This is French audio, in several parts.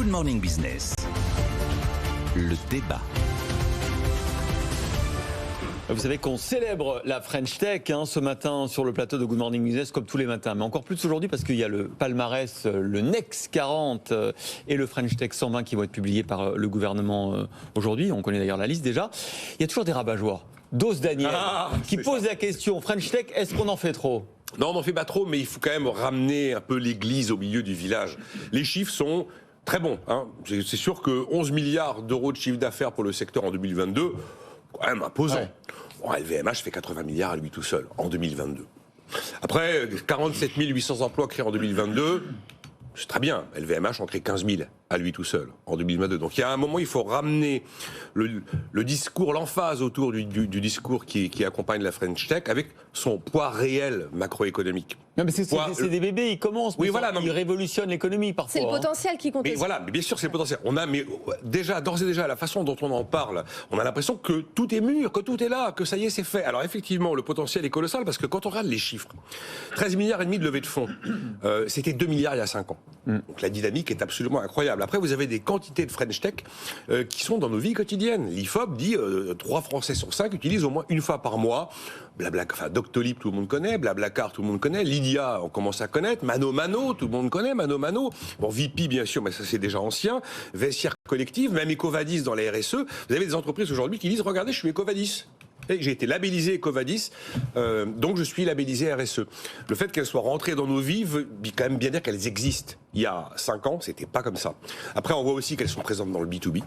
Good Morning Business. Le débat. Vous savez qu'on célèbre la French Tech ce matin sur le plateau de Good Morning Business comme tous les matins, mais encore plus aujourd'hui parce qu'il y a le palmarès, le Next 40 et le French Tech 120 qui vont être publiés par le gouvernement aujourd'hui. On connaît d'ailleurs la liste déjà. Il y a toujours des rabat-joie. Dose Daniel qui pose la question, French Tech, est-ce qu'on en fait trop ? Non, on n'en fait pas trop, mais il faut quand même ramener un peu l'église au milieu du village. Les chiffres sont très bons. C'est sûr que 11 milliards d'euros de chiffre d'affaires pour le secteur en 2022, quand même imposant. Ouais. Bon, LVMH fait 80 milliards à lui tout seul en 2022. Après, 47 800 emplois créés en 2022, c'est très bien. LVMH en crée 15 000 à lui tout seul en 2022. Donc il y a un moment, il faut ramener le discours, l'emphase autour du discours qui accompagne la French Tech avec son poids réel macroéconomique. Non, mais c'est des bébés, ils commencent, mais ils révolutionnent l'économie parfois. C'est le potentiel qui compte. Mais voilà, mais bien sûr, c'est le potentiel. Mais déjà, d'ores et déjà, la façon dont on en parle, on a l'impression que tout est mûr, que tout est là, que ça y est, c'est fait. Alors effectivement, le potentiel est colossal parce que quand on regarde les chiffres, 13 milliards et demi de levée de fonds, c'était 2 milliards il y a 5 ans. Donc la dynamique est absolument incroyable. Après, vous avez des quantités de French Tech qui sont dans nos vies quotidiennes. L'IFOP dit 3 Français sur 5 utilisent au moins une fois par mois Doctolib, tout le monde connaît, Blablacar, tout le monde connaît, Lydia, on commence à connaître, Mano, tout le monde connaît, Mano. Bon, VP, bien sûr, mais ça c'est déjà ancien, Vestiaire Collective, même Ecovadis dans la RSE. Vous avez des entreprises aujourd'hui qui disent, regardez, je suis Ecovadis. J'ai été labellisé Ecovadis, donc je suis labellisé RSE. Le fait qu'elles soient rentrées dans nos vies veut quand même bien dire qu'elles existent. Il y a 5 ans, c'était pas comme ça. Après, on voit aussi qu'elles sont présentes dans le B2B.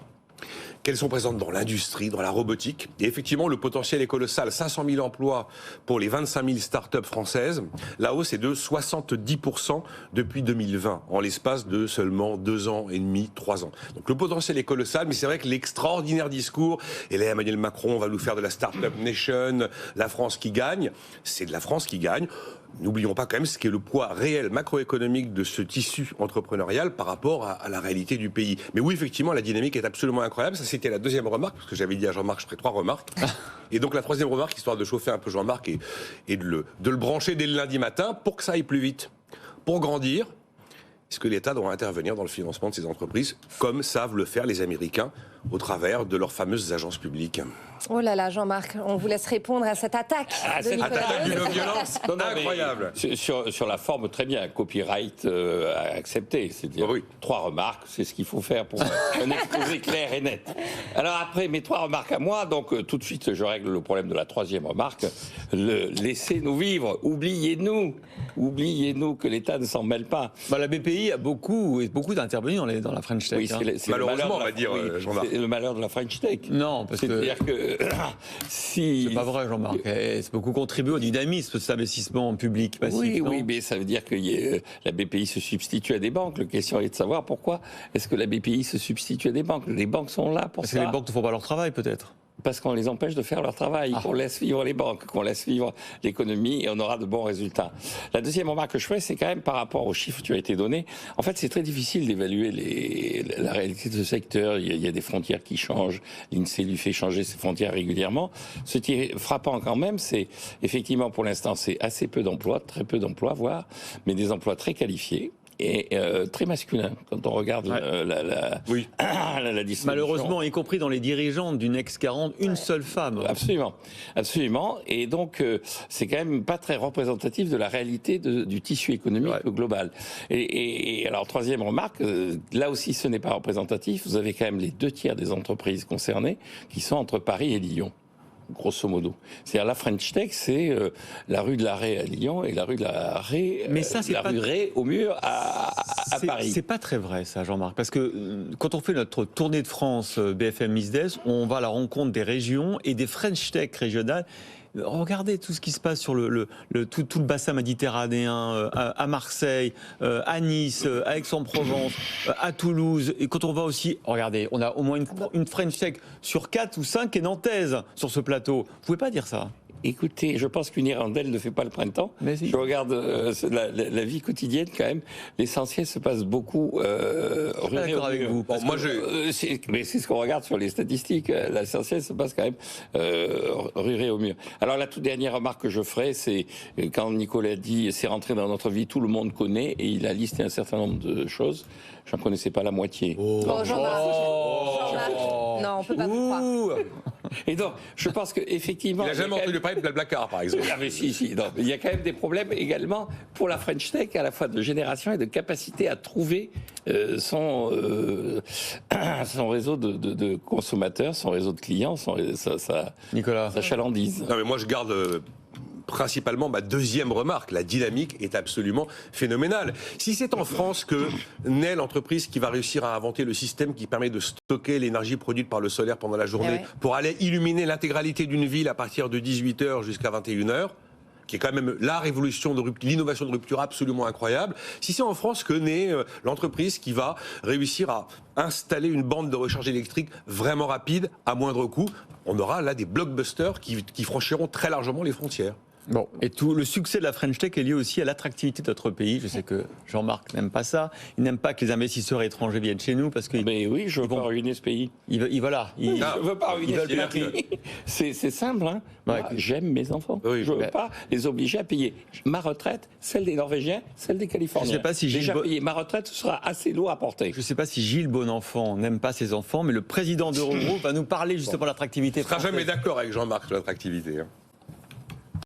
Qu'elles sont présentes dans l'industrie, dans la robotique. Et effectivement, le potentiel est colossal. 500 000 emplois pour les 25 000 startups françaises. La hausse est de 70% depuis 2020, en l'espace de seulement 2 ans et demi, 3 ans. Donc le potentiel est colossal, mais c'est vrai que l'extraordinaire discours, et là Emmanuel Macron va nous faire de la Startup Nation, la France qui gagne, c'est de la France qui gagne. N'oublions pas quand même ce qu'est le poids réel macroéconomique de ce tissu entrepreneurial par rapport à la réalité du pays. Mais oui, effectivement, la dynamique est absolument incroyable. Ça, c'était la deuxième remarque, parce que j'avais dit à Jean-Marc, je ferai 3 remarques. Et donc la troisième remarque, histoire de chauffer un peu Jean-Marc et de le brancher dès le lundi matin pour que ça aille plus vite. Pour grandir, est-ce que l'État doit intervenir dans le financement de ces entreprises, comme savent le faire les Américains, au travers de leurs fameuses agences publiques? Oh là là, Jean-Marc, on vous laisse répondre à cette attaque de Nicolas attaque Dose. d'une violence incroyable. Sur la forme, très bien, copyright accepté. C'est-à-dire 3 remarques, c'est ce qu'il faut faire pour un exposé clair et net. Alors après, mes 3 remarques à moi, donc tout de suite, je règle le problème de la 3e remarque. Laissez-nous vivre, oubliez-nous que l'État ne s'en mêle pas. La BPI a beaucoup intervenu dans la French Tech. Oui, c'est malheureusement, on va dire, Jean-Marc. C'est le malheur de la French Tech. Non, parce que... C'est-à-dire que C'est pas vrai, Jean-Marc. C'est beaucoup contribué au dynamisme de cet investissement public passif. Oui, mais ça veut dire que la BPI se substitue à des banques. La question est de savoir pourquoi est-ce que la BPI se substitue à des banques. Les banques sont là pour ça. Parce que les banques ne font pas leur travail, peut-être. Parce qu'on les empêche de faire leur travail, qu'on laisse vivre les banques, qu'on laisse vivre l'économie et on aura de bons résultats. La deuxième remarque que je fais, c'est quand même par rapport aux chiffres qui ont été donnés. En fait, c'est très difficile d'évaluer la réalité de ce secteur. Il y a des frontières qui changent. L'INSEE lui fait changer ses frontières régulièrement. Ce qui est frappant quand même, c'est effectivement pour l'instant, c'est assez peu d'emplois, très peu d'emplois, voire, mais des emplois très qualifiés. Et très masculin, quand on regarde la distribution. Malheureusement, y compris dans les dirigeants du Next 40, une seule femme. Absolument. Et donc, c'est quand même pas très représentatif de la réalité du tissu économique global. Et alors, troisième remarque, là aussi, ce n'est pas représentatif. Vous avez quand même les 2 tiers des entreprises concernées qui sont entre Paris et Lyon. Grosso modo. C'est-à-dire la French Tech, c'est la rue de l'Arrêt à Lyon et la rue de l'Arrêt, rue Ré au mur à Paris. C'est pas très vrai ça, Jean-Marc, parce que quand on fait notre tournée de France BFM Business, on va à la rencontre des régions et des French Tech régionales. Regardez tout ce qui se passe sur tout le bassin méditerranéen, à Marseille, à Nice, à Aix-en-Provence, à Toulouse. Et quand on va aussi, regardez, on a au moins une French Tech sur 4 ou 5 qui est nantaise sur ce plateau. Vous pouvez pas dire ça. Écoutez, je pense qu'une hirondelle ne fait pas le printemps. Mais si. Je regarde la vie quotidienne quand même. L'essentiel se passe beaucoup. suis pas d'accord avec vous. Bon, moi, mais c'est ce qu'on regarde sur les statistiques. L'essentiel se passe quand même ruré au mur. Alors la toute dernière remarque que je ferai, c'est quand Nicolas dit c'est rentré dans notre vie, tout le monde connaît, et il a listé un certain nombre de choses. J'en connaissais pas la moitié. Oh, Jean-Marc. Jean-Marc. Non, on peut pas vous croire. Et donc, je pense qu'effectivement... il n'a jamais entendu parler de Blablacar, par exemple. Ah mais si, non. Il y a quand même des problèmes également pour la French Tech, à la fois de génération et de capacité à trouver son réseau de consommateurs, son réseau de clients, Nicolas. sa chalandise. Non, mais moi, je garde principalement ma deuxième remarque. La dynamique est absolument phénoménale. Si c'est en France que naît l'entreprise qui va réussir à inventer le système qui permet de stocker l'énergie produite par le solaire pendant la journée pour aller illuminer l'intégralité d'une ville à partir de 18h jusqu'à 21h, qui est quand même la révolution de rupture, l'innovation de rupture absolument incroyable. Si c'est en France que naît l'entreprise qui va réussir à installer une bande de recharge électrique vraiment rapide, à moindre coût, on aura là des blockbusters qui franchiront très largement les frontières. Bon, et tout le succès de la French Tech est lié aussi à l'attractivité de notre pays. Je sais que Jean-Marc n'aime pas ça. Il n'aime pas que les investisseurs étrangers viennent chez nous parce que. Mais oui, je veux pas ruiner ce pays. Voilà. Je veux pas ruiner ce pays. C'est simple, hein. Ouais. Moi, j'aime mes enfants. Oui, je veux pas les obliger à payer ma retraite, celle des Norvégiens, celle des Californiens. Je sais pas si déjà payer ma retraite, ce sera assez lourd à porter. Je ne sais pas si Gilles Bonenfant n'aime pas ses enfants, mais le président d'Eurogroupe va nous parler justement de l'attractivité On ne sera française. jamais d'accord avec Jean-Marc sur l'attractivité.